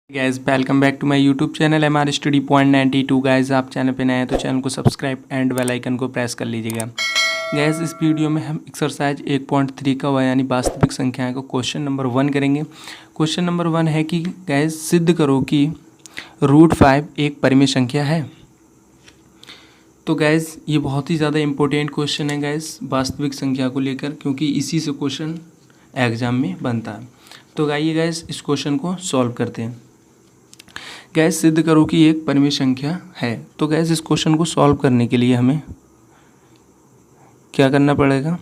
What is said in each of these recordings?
Guys welcome back to my YouTube channel MR study point 92। Guys आप channel पे नए हैं तो चैनल को सब्सक्राइब एंड बेल आइकन को प्रेस कर लीजिएगा। गाइज इस वीडियो में हम एक्सरसाइज 1.3 का यानी वास्तविक संख्याएं को क्वेश्चन नंबर 1 करेंगे। क्वेश्चन नंबर 1 है कि गाइज सिद्ध करो कि √5 एक परिमेय संख्या है। तो गैस ये बहुत ही ज़्यादा इम्पोर्टेंट क्वेश्चन है गैस वास्तविक संख्या को लेकर, क्योंकि इसी से क्वेश्चन एग्जाम में बनता है। तो आइए गैस इस क्वेश्चन को सॉल्व करते हैं। गैस सिद्ध करो कि एक परिमेय संख्या है। तो गैस इस क्वेश्चन को सॉल्व करने के लिए हमें क्या करना पड़ेगा,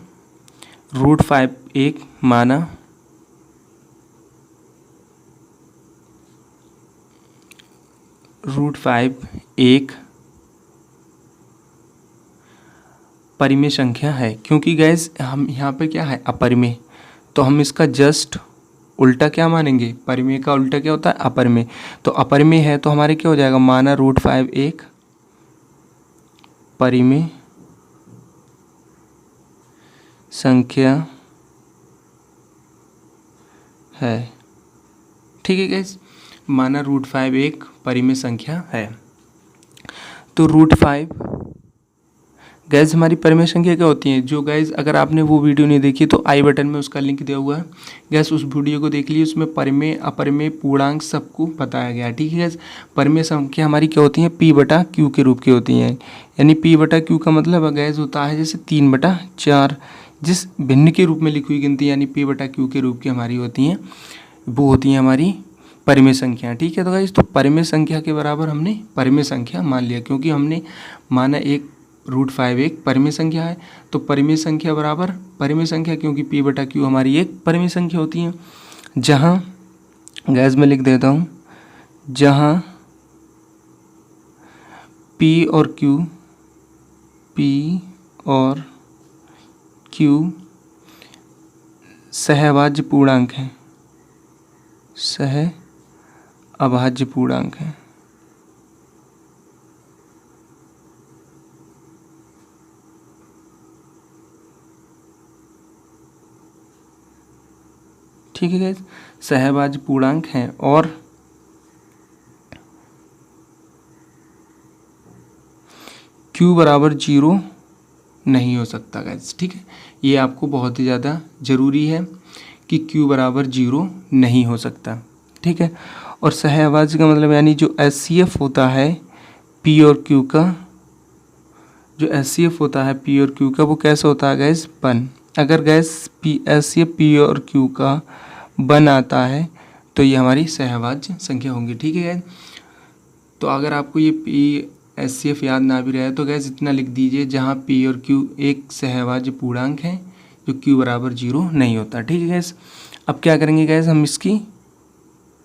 √5 एक माना √5 एक परिमेय संख्या है। क्योंकि गैस हम यहाँ पे क्या है, अपरिमेय, तो हम इसका जस्ट उल्टा क्या मानेंगे, परिमेय का उल्टा क्या होता है, अपरिमेय। तो अपरिमेय है तो हमारे क्या हो जाएगा, माना √5 एक परिमेय संख्या है। ठीक है गैस, माना √5 एक परिमेय संख्या है। तो √5 गैस हमारी परिमेय संख्या क्या होती है, जो गैस अगर आपने वो वीडियो नहीं देखी तो आई बटन में उसका लिंक दिया हुआ है गैस, उस वीडियो को देख लीजिए। उसमें परिमेय अपरिमेय पूर्णांक सबको बताया गया है। ठीक है गैस, परिमेय संख्या हमारी क्या होती है, P/Q के रूप की होती हैं। यानी P/Q का मतलब गैस होता है जैसे 3/4, जिस भिन्न के रूप में लिखी हुई गिनती यानी P/Q के रूप की हमारी होती हैं, वो होती हैं हमारी परिमेय संख्या। ठीक है, तो गाइस तो परिमेय संख्या के बराबर हमने परिमेय संख्या मान लिया, क्योंकि हमने माना एक √5 एक परिमेय संख्या है। तो परिमेय संख्या बराबर परिमेय संख्या, क्योंकि P/Q हमारी एक परिमेय संख्या होती है। जहाँ गैस में लिख देता हूँ, जहाँ P और Q सहअभाज्य पूर्णांक हैं, सहअभाज्य पूर्णांक हैं। ठीक है गैस, सहअभाज्य पूर्णांक हैं और Q बराबर 0 नहीं हो सकता गैस। ठीक है, ये आपको बहुत ही ज़्यादा ज़रूरी है कि Q बराबर 0 नहीं हो सकता। ठीक है, और सहअभाज्य का मतलब यानी जो HCF होता है P और Q का, जो HCF होता है P और Q का, वो कैसा होता है गैस, 1। अगर गैस HCF P और Q का 1 आता है तो ये हमारी सहअभाज्य संख्या होंगी। ठीक है गैस, तो अगर आपको ये HCF याद ना भी रहे तो गैस इतना लिख दीजिए, जहाँ P और Q एक सहअभाज्य पूर्णांक है जो Q बराबर 0 नहीं होता। ठीक है गैस, अब क्या करेंगे गैस, हम इसकी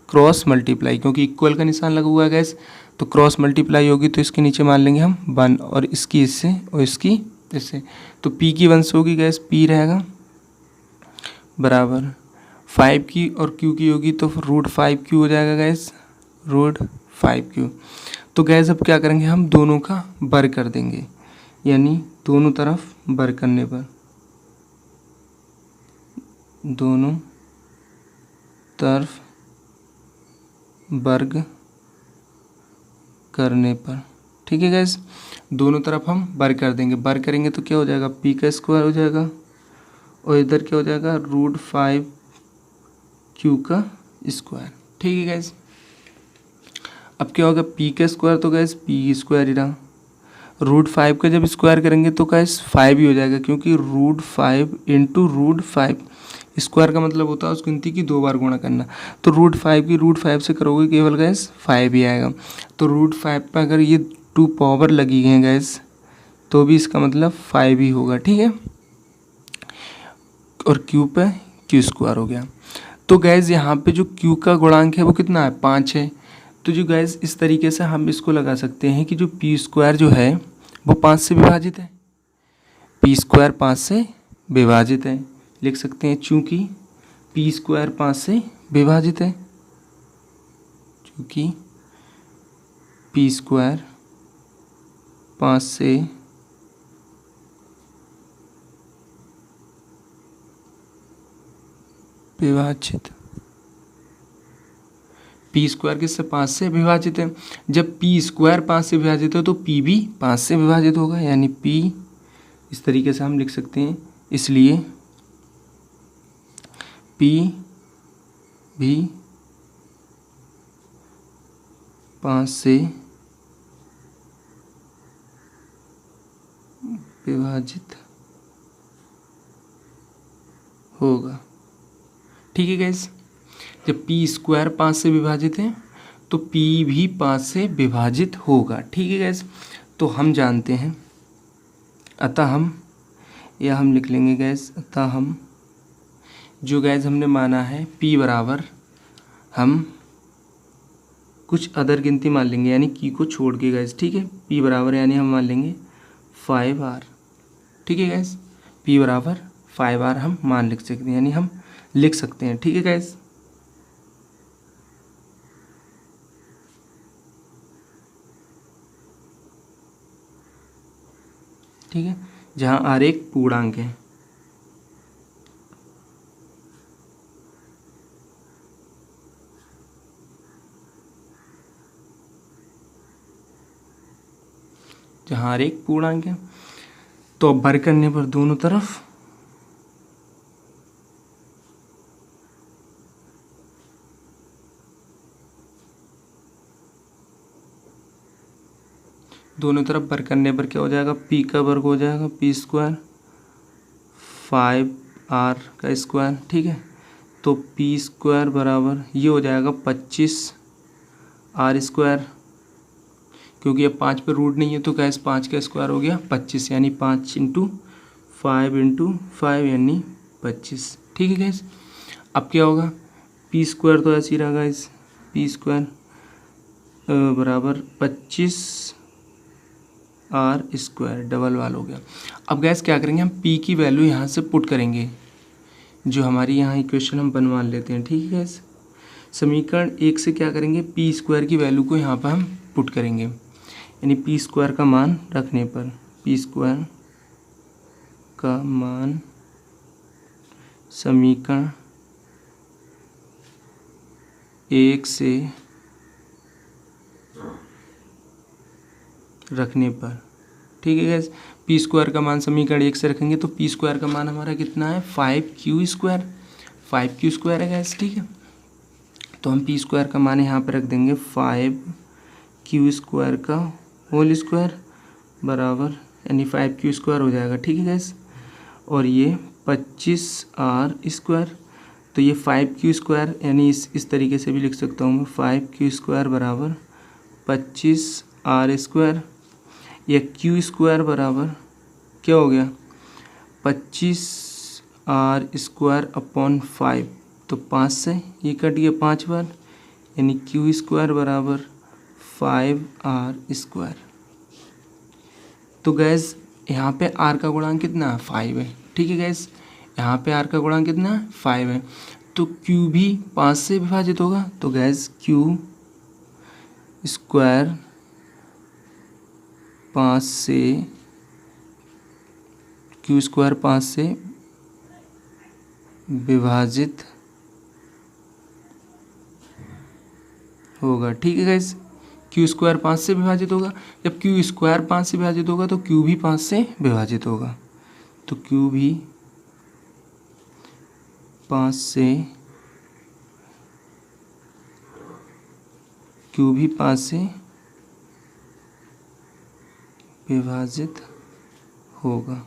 क्रॉस मल्टीप्लाई, क्योंकि इक्वल का निशान लगा हुआ है गैस, तो क्रॉस मल्टीप्लाई होगी तो इसके नीचे मान लेंगे हम 1, और इसकी इससे और इसकी इससे। तो P की 1 से होगी गैस, P रहेगा बराबर 5 की, और Q की होगी तो √5Q हो जाएगा गैस, √5Q। तो गैस अब क्या करेंगे, हम दोनों का वर्ग कर देंगे, यानी दोनों तरफ वर्ग करने पर, दोनों तरफ वर्ग करने पर। ठीक है गैस, दोनों तरफ हम वर्ग कर देंगे। वर्ग करेंगे तो क्या हो जाएगा, P का स्क्वायर हो जाएगा, और इधर क्या हो जाएगा, √5Q का स्क्वायर। ठीक है गैस, अब क्या होगा, P का स्क्वायर तो गैस P स्क्वायर ही रहा, √5 का जब स्क्वायर करेंगे तो गैस 5 ही हो जाएगा, क्योंकि √5 इंटू √5 स्क्वायर का मतलब होता है उस गिनती की 2 बार गुणा करना। तो √5 की √5 से करोगे केवल गैस 5 ही आएगा। तो √5 पर अगर ये 2 पावर लगी हैं गैस तो भी इसका मतलब 5 ही होगा। ठीक है, और Q पे Q स्क्वायर हो गया। तो गैस यहाँ पे जो Q का गुणांक है वो कितना है, 5 है। तो जो गैस इस तरीके से हम इसको लगा सकते हैं कि जो P स्क्वायर जो है वो 5 से विभाजित है, P स्क्वायर 5 से विभाजित है। लिख सकते हैं चूँकि P स्क्वायर 5 से विभाजित है, चूँकि P स्क्वायर 5 से विभाजित, पी स्क्वायर किससे 5 से विभाजित है। जब पी स्क्वायर 5 से विभाजित है तो पी भी 5 से विभाजित होगा, यानी पी इस तरीके से हम लिख सकते हैं, इसलिए पी भी 5 से विभाजित होगा। ठीक है गाइस, जब पी स्क्वायर 5 से विभाजित है तो पी भी 5 से विभाजित होगा। ठीक है गाइस, तो हम जानते हैं, अतः हम या हम लिख लेंगे गैस, अतः हम जो गैस हमने माना है p बराबर, हम कुछ अदर गिनती मान लेंगे यानी की को छोड़ के गैस। ठीक है, p बराबर यानी हम मान लेंगे 5r। ठीक है गैस, p बराबर 5r हम मान लिख सकते हैं, यानी हम लिख सकते हैं। ठीक है गैस, ठीक है, जहाँ r एक पूर्णांक है। जहाँ r एक पूर्णांक है, तो अब वर्ग करने पर दोनों तरफ वर्ग करने पर क्या हो जाएगा, p का वर्ग हो जाएगा p स्क्वायर 5r का स्क्वायर। ठीक है, तो p स्क्वायर बराबर ये हो जाएगा 25r स्क्वायर, क्योंकि अब 5 पे रूट नहीं है तो गैस 5 का स्क्वायर हो गया 25, यानी 5 इंटू 5 यानी 25। ठीक है गैस, अब क्या होगा, p स्क्वायर तो ऐसे ही रहा गैस, p स्क्वायर बराबर 25r स्क्वायर डबल वाल हो गया। अब गैस क्या करेंगे, हम p की वैल्यू यहाँ से पुट करेंगे, जो हमारी यहाँ इक्वेशन हम बनवा लेते हैं। ठीक है गैस, समीकरण 1 से क्या करेंगे, p स्क्वायर की वैल्यू को यहाँ पर हम पुट करेंगे, यानी p स्क्वायर का मान रखने पर, p स्क्वायर का मान समीकरण 1 से रखने पर। ठीक है गैस, p स्क्वायर का मान समीकरण 1 से रखेंगे तो p स्क्वायर का मान हमारा कितना है, 5q स्क्वायर, 5q स्क्वायर है गैस। ठीक है, तो हम p स्क्वायर का मान यहाँ पर रख देंगे 5q स्क्वायर का होल स्क्वायर बराबर, यानी 5q स्क्वायर हो जाएगा। ठीक है गैस, और ये 25r स्क्वायर, तो ये 5q स्क्वायर यानी इस तरीके से भी लिख सकता हूँ मैं, 5q स्क्वायर बराबर 25r स्क्वायर, या q स्क्वायर बराबर क्या हो गया, 25r स्क्वायर अपॉन 5, तो 5 से ये कट गया 5 बार, यानी q स्क्वायर बराबर 5r स्क्वायर। तो गैस यहाँ पे r का गुणांक कितना है, 5 है। ठीक है गैस, यहाँ पे r का गुणांक कितना है, 5 है, तो q भी 5 से विभाजित होगा, तो गैस q स्क्वायर 5 से, q स्क्वायर 5 से विभाजित होगा। ठीक है गैस, q स्क्वायर 5 से विभाजित होगा, जब q स्क्वायर 5 से विभाजित होगा तो q भी 5 से विभाजित होगा, तो q भी 5 से विभाजित होगा।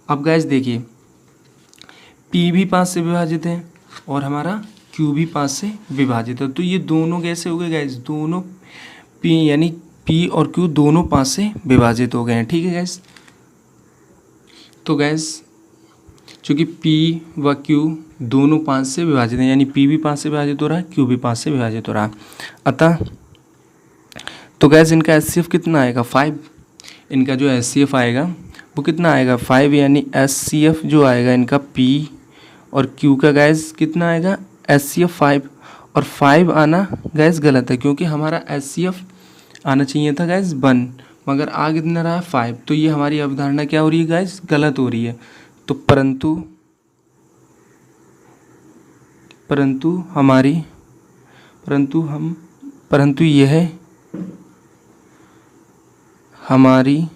अब गैस देखिए, p भी 5 से विभाजित है और हमारा q भी 5 से विभाजित है, तो ये दोनों कैसे हो गए गैस, दोनों p यानी p और q दोनों 5 से विभाजित हो गए हैं। ठीक है गैस, तो गैस चूँकि p व q दोनों 5 से विभाजित हैं, यानी p भी 5 से विभाजित हो रहा है, q भी 5 से विभाजित हो रहा है, अतः तो गैस इनका HCF कितना आएगा, 5। इनका जो HCF आएगा वो कितना आएगा, 5, यानी HCF जो आएगा इनका p और q का गैस कितना आएगा, HCF 5, और 5 आना गैस गलत है, क्योंकि हमारा HCF आना चाहिए था गैस 1, मगर आ कितना रहा है 5, तो ये हमारी अवधारणा क्या हो रही है गैस, गलत हो रही है। तो परंतु परंतु यह हमारी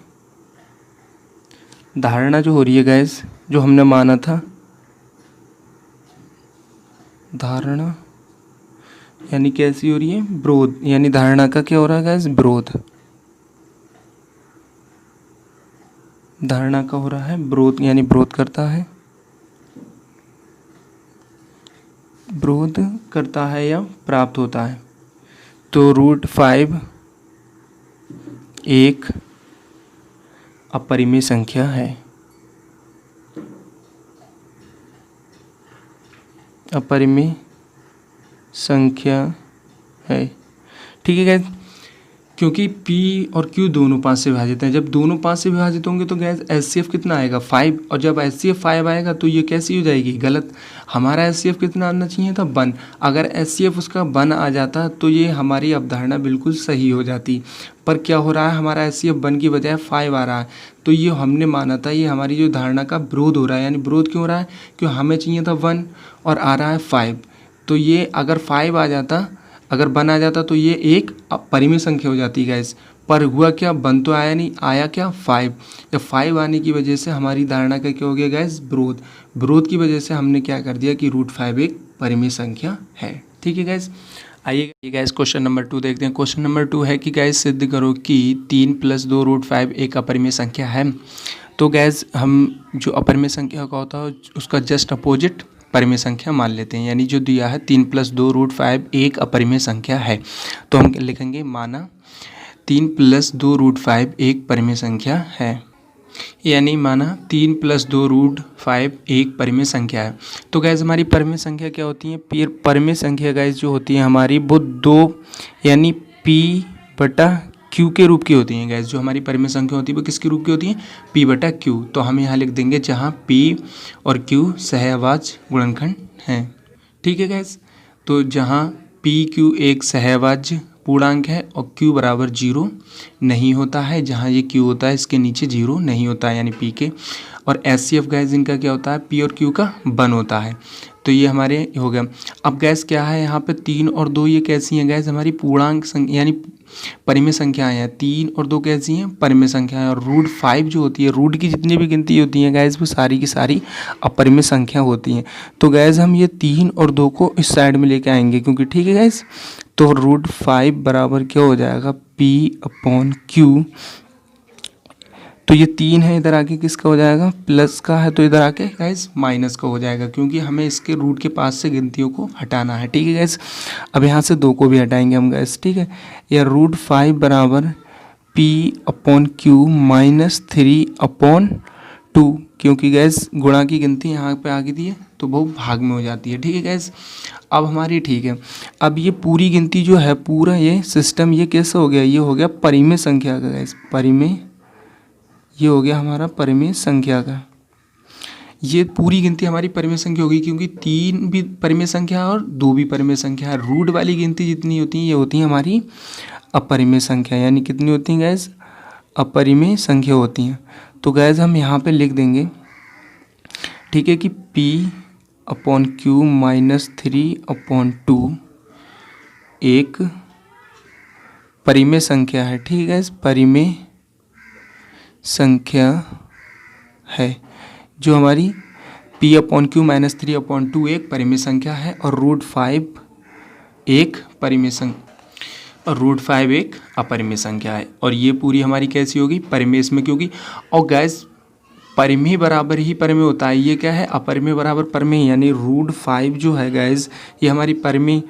धारणा जो हो रही है गैस, जो हमने माना था, धारणा यानी कैसी हो रही है, विरोध, यानी धारणा का क्या हो रहा है गैस, विरोध। धारणा का हो रहा है विरोध, यानी विरोध करता है या प्राप्त होता है। तो √5 एक अपरिमेय संख्या है। अपरिमेय संख्या है, ठीक है गैस। क्योंकि P और Q दोनों 5 से विभाजित हैं, जब दोनों 5 से विभाजित होंगे तो गैस HCF कितना आएगा, 5। और जब HCF 5 आएगा तो ये कैसी हो जाएगी, गलत। हमारा HCF कितना आना चाहिए था, 1। अगर HCF उसका 1 आ जाता तो ये हमारी अवधारणा बिल्कुल सही हो जाती। पर क्या हो रहा है, हमारा HCF 1 की बजाय 5 आ रहा है। तो ये हमने माना था, ये हमारी जो धारणा का विरोध हो रहा है। यानी विरोध क्यों हो रहा है, क्यों हमें चाहिए था 1 और आ रहा है 5। तो ये अगर 5 आ जाता, अगर 1 आ जाता तो ये एक परिमेय संख्या हो जाती गैस। पर हुआ क्या, 1 तो आया नहीं, आया क्या, 5। या 5 आने की वजह से हमारी धारणा का क्या हो गया गैस, विरोध। विरोध की वजह से हमने क्या कर दिया कि √5 एक परिमेय संख्या है, ठीक है गैस। आइए गैस क्वेश्चन नंबर 2 देखते हैं। क्वेश्चन नंबर 2 है कि गैस सिद्ध करो कि 3 + 2 √5 एक अपरिमेय संख्या है। तो गैस हम जो अपरिमेय संख्या का होता है उसका जस्ट अपोजिट परिमेय संख्या मान लेते हैं। यानी जो दिया है 3 + 2 √5 एक अपरिमेय संख्या है, तो हम लिखेंगे माना 3 + 2 √5 एक परिमेय संख्या है। यानी माना 3 + 2 √5 एक परिमेय संख्या है। तो गैस हमारी परिमेय संख्या क्या होती है, परिमेय संख्या गैस जो होती है हमारी वो 2 यानी P/Q के रूप की होती हैं गैस। जो हमारी परिमेय संख्या होती है वो किसके रूप की होती है, P/Q। तो हम यहाँ लिख देंगे जहाँ P और Q सहअभाज्य गुणनखंड हैं, ठीक है गैस। तो जहाँ PQ एक सहअभाज्य पूर्णांक है और Q = 0 नहीं होता है, जहाँ ये Q होता है इसके नीचे 0 नहीं होता है, यानी P के। और HCF गैस इनका क्या होता है, P और Q का 1 होता है। तो ये हमारे हो गया। अब गैस क्या है यहाँ पे 3 और 2 ये कैसी हैं गैस, हमारी पूर्णांक संख्या यानी परिमेय संख्याएं हैं। 3 और 2 कैसी हैं, परिमेय संख्याएं। और √5 जो होती है, रूट की जितनी भी गिनती होती हैं गैस वो सारी की सारी अपरिमेय संख्या होती हैं। तो गैस हम ये 3 और 2 को इस साइड में लेके आएंगे क्योंकि, ठीक है गैस। तो √5 बराबर क्या हो जाएगा, P/Q। तो ये 3 है, इधर आके किसका हो जाएगा, प्लस का है, तो इधर आके गैस माइनस का हो जाएगा, क्योंकि हमें इसके रूट के पास से गिनतियों को हटाना है, ठीक है गैस। अब यहाँ से 2 को भी हटाएंगे हम गैस, ठीक है। या √5 बराबर P/Q -3/2, क्योंकि गैस गुणा की गिनती यहाँ पे आ गई है तो वो भाग में हो जाती है, ठीक है गैस। अब हमारी ठीक है, अब ये पूरी गिनती जो है, पूरा ये सिस्टम ये कैसे हो गया, ये हो गया परिमेय संख्या का गैस, परिमेय। ये हो गया हमारा परिमेय संख्या का। ये पूरी गिनती हमारी परिमेय संख्या होगी, क्योंकि 3 भी परिमेय संख्या और 2 भी परिमेय संख्या है। रूट वाली गिनती जितनी होती है ये होती है हमारी अपरिमेय संख्या। यानी कितनी होती हैं गैस, अपरिमेय संख्या होती हैं। तो गैस हम यहाँ पे लिख देंगे, ठीक है, कि P/Q -3/2 एक परिमेय संख्या है, ठीक है गैस, परिमेय संख्या है। जो हमारी P/Q -3/2 एक परिमेय संख्या है और √5 एक परिमेय संख्या और √5 एक अपरिमेय संख्या है। और ये पूरी हमारी कैसी होगी, परिमेय इसमें, क्योंकि और गैस परिमेय बराबर ही परिमेय होता है। ये क्या है, अपरिमेय बराबर परिमेय, यानी √5 जो है गैस ये हमारी परिमेय,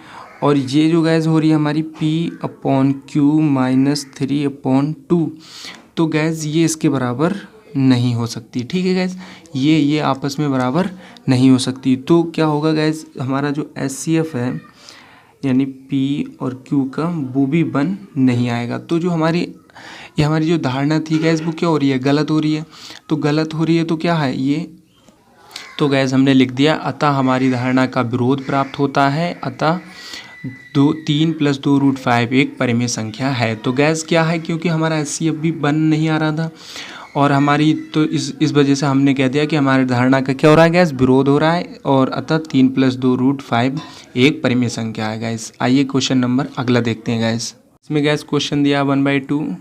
और ये जो गैस हो रही है हमारी P/Q -3/2। तो गैस ये इसके बराबर नहीं हो सकती, ठीक है गैस। ये आपस में बराबर नहीं हो सकती। तो क्या होगा गैस, हमारा जो HCF है यानी P और Q का वो भी 1 नहीं आएगा। तो जो हमारी जो धारणा थी गैस वो क्या हो रही है, गलत हो रही है। तो गलत हो रही है तो क्या है ये, तो गैस हमने लिख दिया, अतः हमारी धारणा का विरोध प्राप्त होता है। अतः 3 + 2 √5 एक परिमेय संख्या है। तो गैस क्या है, क्योंकि हमारा HCF भी 1 नहीं आ रहा था और हमारी तो इस वजह से हमने कह दिया कि हमारी धारणा का क्या हो रहा है गैस, विरोध हो रहा है, और अतः 3+2√5 एक परिमेय संख्या है गैस। आइए क्वेश्चन नंबर अगला देखते हैं गैस। इसमें गैस क्वेश्चन दिया 1/2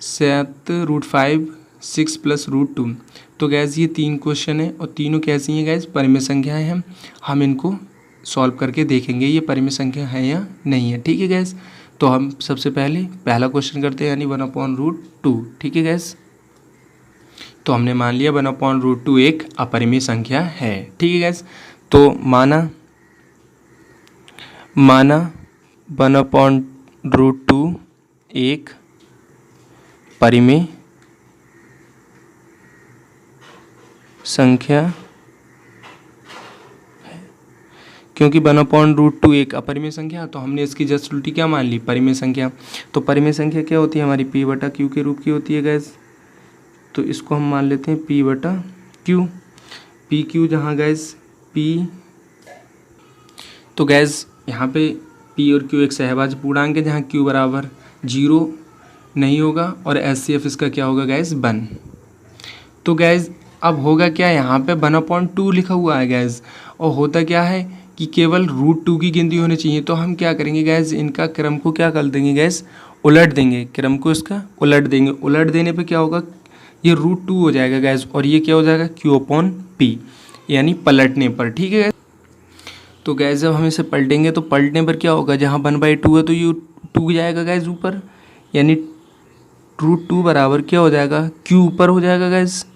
7√5 6+√2। तो गैस ये 3 क्वेश्चन है और तीनों कैसी हैं गैस, परिमेय संख्याएं हैं। हम इनको सॉल्व करके देखेंगे ये परिमेय संख्या है या नहीं है, ठीक है गैस। तो हम सबसे पहले पहला क्वेश्चन करते हैं, यानी 1/√2, ठीक है गैस। तो हमने मान लिया 1/√2 एक अपरिमेय संख्या है, ठीक है गैस। तो माना 1/√2 एक परिमेय संख्या, क्योंकि 1/√2 एक अपरिमेय संख्या, तो हमने इसकी जस्ट उल्टी क्या मान ली, परिमेय संख्या। तो परिमेय संख्या क्या होती है हमारी, P/Q के रूप की होती है गैस। तो इसको हम मान लेते हैं P/Q। PQ जहाँ गैस P, तो गैस यहाँ पे P और Q एक सहभाज्य पूर्णांक है जहाँ Q बराबर 0 नहीं होगा और HCF इसका क्या होगा गैस 1। तो गैस अब होगा क्या, यहाँ पे 1/2 लिखा हुआ है गैस, और होता क्या है कि केवल √2 की गिनती होनी चाहिए। तो हम क्या करेंगे गैस, इनका क्रम को क्या कर देंगे गैस, उलट देंगे, क्रम को इसका उलट देंगे। उलट देने पे क्या होगा, ये √2 हो जाएगा गैस, और ये क्या हो जाएगा Q/P, यानी पलटने पर, ठीक है गैस। तो गैस जब हम इसे पलटेंगे तो पलटने पर क्या होगा, जहाँ 1/2 है तो ये 2 जाएगा गैस ऊपर, यानी √2 बराबर क्या हो जाएगा, Q ऊपर हो जाएगा गैस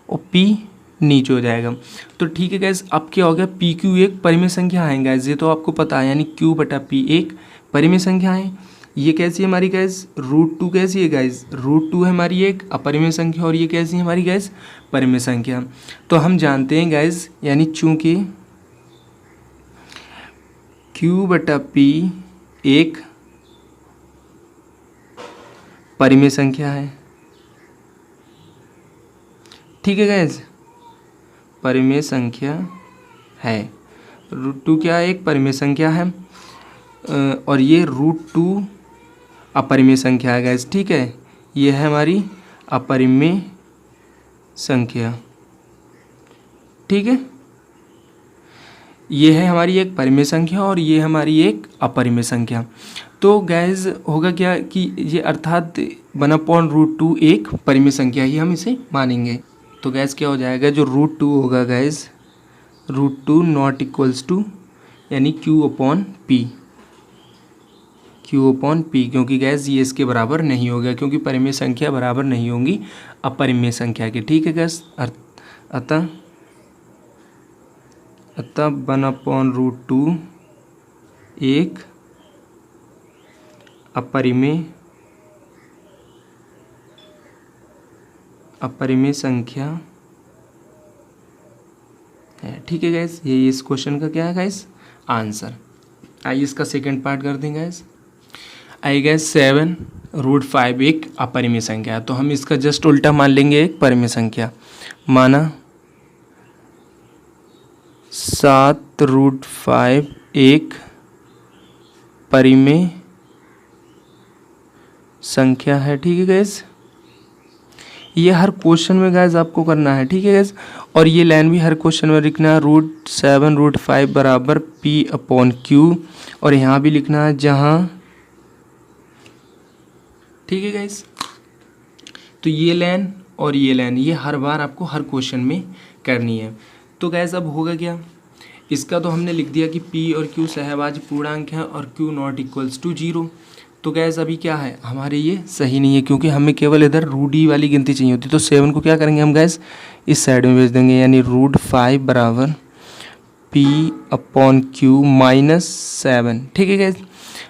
और P नीचे हो जाएगा। तो ठीक है गैस, अब क्या हो गया, PQ एक परिमेय संख्या है गैस, ये तो आपको पता है, यानी Q/P एक परिमेय संख्या है। ये कैसी है हमारी गैस, √2 कैसी है गैस, √2 है हमारी एक अपरिमेय संख्या, और ये कैसी है हमारी गैस, परिमेय संख्या। तो हम जानते हैं गैस, यानी चूंकि Q/P एक परिमेय संख्या है, ठीक है गैस, परिमेय संख्या है, √2 क्या है, एक परिमेय संख्या है, और ये √2 अपरिमेय संख्या है गैस, ठीक है। ये है हमारी अपरिमेय संख्या, ठीक है। ये है हमारी एक परिमेय संख्या और ये हमारी एक अपरिमेय संख्या। तो गैस होगा क्या कि ये अर्थात 1/√2 एक परिमेय संख्या ही हम इसे मानेंगे। तो गैस क्या हो जाएगा, जो √2 होगा गैस, √2 नॉट इक्वल्स टू, यानी Q/P, Q/P, क्योंकि गैस ये इसके बराबर नहीं होगा, क्योंकि परिमेय संख्या बराबर नहीं होंगी अपरिमेय संख्या के, ठीक है गैस। अतः 1/√2 एक अपरिमेय संख्या है, ठीक है गैस। ये इस क्वेश्चन का क्या है गैस, आंसर। आइए इसका सेकंड पार्ट कर देंगे गैस। आई गैस 7√5 एक अपरिमेय संख्या है, तो हम इसका जस्ट उल्टा मान लेंगे एक परिमेय संख्या। माना 7√5 एक परिमेय संख्या है, ठीक है गैस। ये हर क्वेश्चन में गैस आपको करना है, ठीक है गैस। और ये लाइन भी हर क्वेश्चन में लिखना है, √7√5 बराबर P/Q, और यहाँ भी लिखना है जहाँ, ठीक है गैस। तो ये लाइन और ये लाइन, ये हर बार आपको हर क्वेश्चन में करनी है। तो गैस अब होगा क्या, इसका तो हमने लिख दिया कि P और Q सहभाज्य पूर्णांक हैं और Q नॉट इक्वल्स टू 0। तो गैस अभी क्या है हमारे, ये सही नहीं है, क्योंकि हमें केवल इधर √D वाली गिनती चाहिए होती। तो 7 को क्या करेंगे हम गैस, इस साइड में भेज देंगे, यानी √5 बराबर P/Q -7, ठीक है गैस।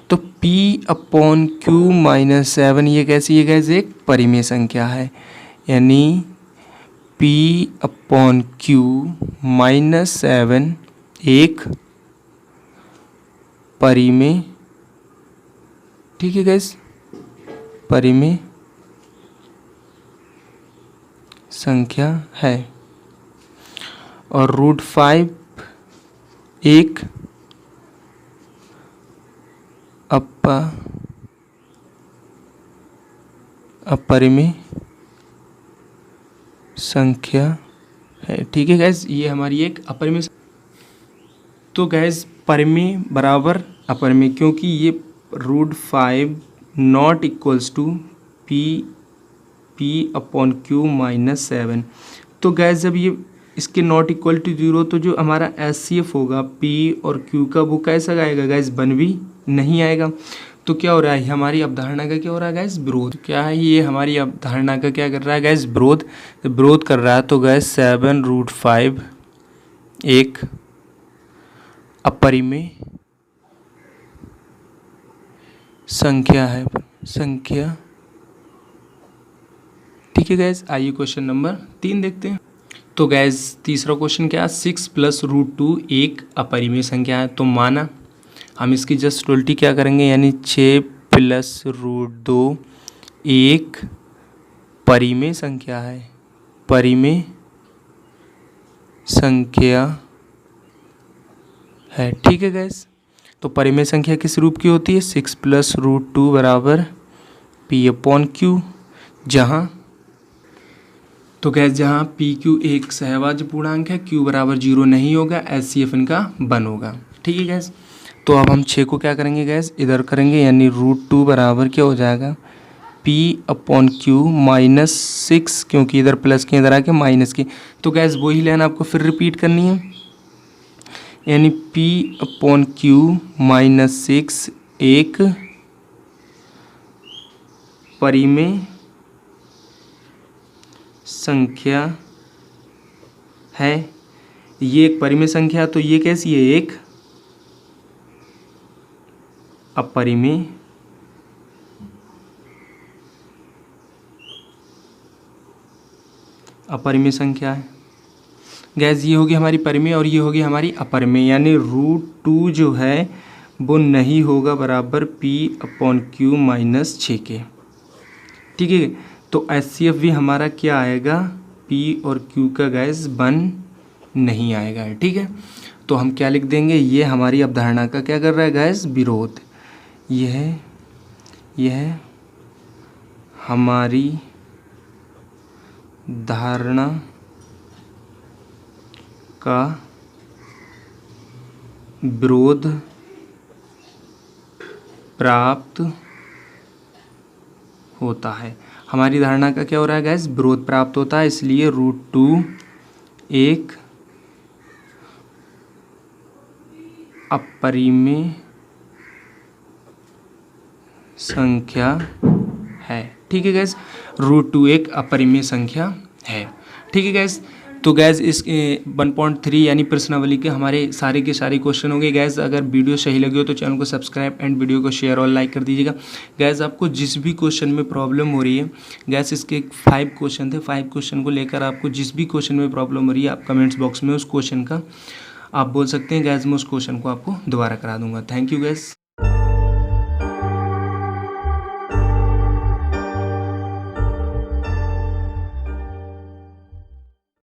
तो P/Q -7 ये कैसी है गैस, एक परिमेय संख्या है, यानी P/Q -7 एक परिमेय, ठीक है गैस, परिमेय संख्या है। और √5 एक अपरिमेय संख्या है। ठीक है गैस, ये हमारी एक अपरिमेय। तो गैस परिमेय बराबर अपरिमेय, क्योंकि ये √5 नॉट इक्वल्स टू p/q-7। तो गैस जब ये इसके नॉट इक्वल टू 0 तो जो हमारा HCF होगा p और q का वो कैसा आएगा गैस, बन भी नहीं आएगा। तो क्या हो रहा है, हमारी अवधारणा का क्या हो रहा है गैस, विरोध। क्या है ये हमारी अवधारणा का क्या कर रहा है गैस, विरोध। विरोध कर रहा है। तो गैस 7√5 एक अपरिमेय संख्या है, संख्या। ठीक है गैस, आइए क्वेश्चन नंबर 3 देखते हैं। तो गैस तीसरा क्वेश्चन क्या है, 6 + √2 एक अपरिमेय संख्या है। तो माना हम इसकी जस्ट उल्टी क्या करेंगे, यानी 6 + √2 एक परिमेय संख्या है, परिमेय संख्या है। ठीक है गैस, तो परिमेय संख्या किस रूप की होती है, 6 + √2 बराबर p/q, जहाँ तो गैस जहाँ PQ एक सहभाज्य पूर्णांक है, Q बराबर 0 नहीं होगा, HCF इनका 1 होगा। ठीक है गैस, तो अब हम 6 को क्या करेंगे गैस, इधर करेंगे, यानी √2 बराबर क्या हो जाएगा, p/q -6, क्योंकि इधर प्लस की इधर आके माइनस की। तो गैस वही लाइन आपको फिर रिपीट करनी है, यानी p/q -6 एक परिमेय संख्या है। ये एक परिमेय संख्या, तो ये कैसी है, एक अपरिमेय संख्या है। गैस ये होगी हमारी परिमेय और ये होगी हमारी अपरिमेय, यानी √2 जो है वो नहीं होगा बराबर p/q -6 के। ठीक है, तो HCF भी हमारा क्या आएगा, P और Q का गैस 1 नहीं आएगा। ठीक है, तो हम क्या लिख देंगे, ये हमारी अवधारणा का क्या कर रहा है गैस, विरोध। यह हमारी धारणा का विरोध प्राप्त होता है। हमारी धारणा का क्या हो रहा है गैस, विरोध प्राप्त होता है, इसलिए √2 एक अपरिमेय संख्या है। ठीक है गैस, √2 एक अपरिमेय संख्या है। ठीक है गैस, तो गैस इस 1.3 यानी प्रश्नावली के हमारे सारे के सारे क्वेश्चन हो गए। गैस अगर वीडियो सही लगी हो तो चैनल को सब्सक्राइब एंड वीडियो को शेयर और लाइक कर दीजिएगा। गैस आपको जिस भी क्वेश्चन में प्रॉब्लम हो रही है, गैस इसके 5 क्वेश्चन थे, 5 क्वेश्चन को लेकर आपको जिस भी क्वेश्चन में प्रॉब्लम हो रही है, आप कमेंट्स बॉक्स में उस क्वेश्चन का आप बोल सकते हैं। गैस मैं उस क्वेश्चन को आपको दोबारा करा दूंगा। Thank you gas.